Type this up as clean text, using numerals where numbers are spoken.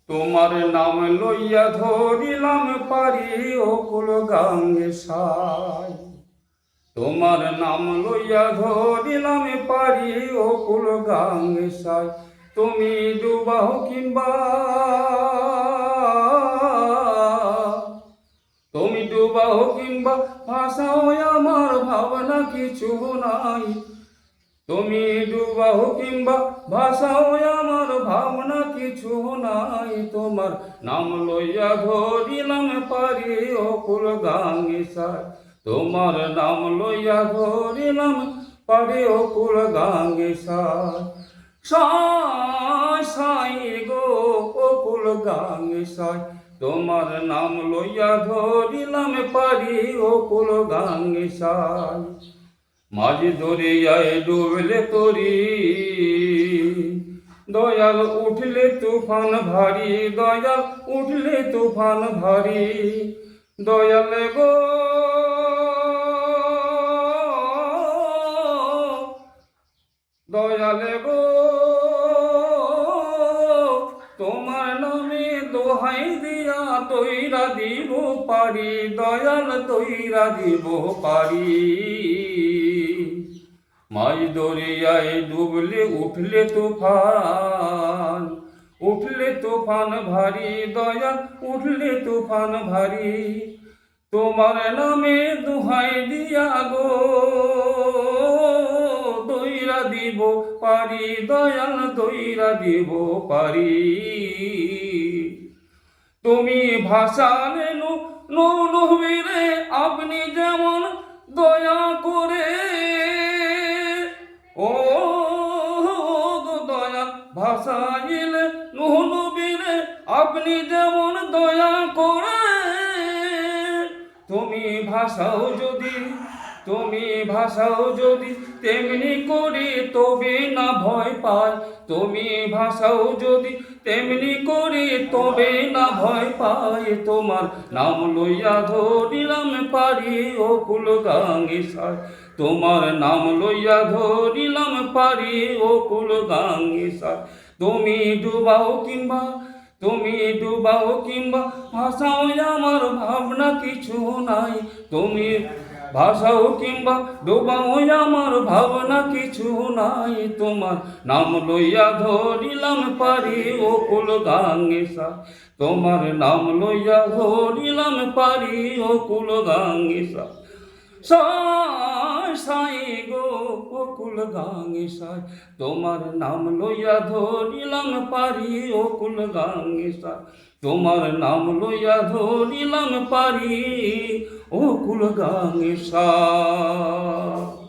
তোমার নাম লইয়া ধরিলাম পারি অকুল গাঙ্গে সাই। তোমার নাম লইয়া ধরিলাম পারি অকুল গাঙ্গে সাই। তুমি ডুবাও কিংবা ভাষাও আমার ভাবনা কিছু নাই। তুমি ডুবাও কিংবা ভাষাও আমার ভাবনা কিছু নাই। তোমার নাম লইয়া ধরিলাম পারি অকুল গাঙ্গে সাই। তোমার নাম লইয়া ধরিলাম পারি অকুল গাঙ্গে সাই। সাই সাই গো অকুল গাঙ্গে সাই। তোমার নাম লইয়া ধরিলাম পারি অকুল গাঙ্গে সাই। মাঝি দরিয়ায় ডুবলে তরি, দয়াল উঠলে তুফান ভারী। দয়াল উঠলে তুফান ভারী। দয়াল গো দয়াল গো তোমার নামে দোহাই দিয়া তৈরা দিব পারি। দয়াল তৈরা দিব পারি। মাঝ দরিয়ায় ডুবলে উঠলে তুফান, উঠলে তুফান ভারী। দয়াল উঠলে তুফান ভারী। তোমার নামে দোহাই দিয়া গো দইরা দিব পারি। দয়াল দইরা দিব পারি। তুমি ভাষালে নবীরে আপনি যেমন দয়া করে, ও দয়াল ভাষাইলে নবীরে আপনি যেমন দয়া করে। তুমি ভাষাও যদি তেমনি করি তবে না ভয় পায়। তুমি ভাষাও যদি তেমনি করি তবে না ভয় পায়। তোমার নাম লইয়া ধরিলাম পারি অকুল গাঙ্গে সাই। তোমার নাম লইয়া ধরিলাম পারি অকুল গাঙ্গে সাই। তুমি ডুবাও কিংবা ভাষাও আমার ভাবনা কিছু নাই। তুমি ভাষাও কিংবা ডুবাও আমার ভাবনা কিছু নাই। তোমার নাম লইয়া ধরিলাম পারি অকুল গাঙ্গে সাই। তোমার নাম লইয়া ধরিলাম পারি অকুল গাঙ্গে সাই। সাই সাই গো অকুল গাঙ্গে সাই। তোমার নাম লইয়া ধরিলাম পারি অকুল গাঙ্গে সাই। তোমার নাম লইয়া ধরিলাম পারি অকুল গাঙ্গে সাই।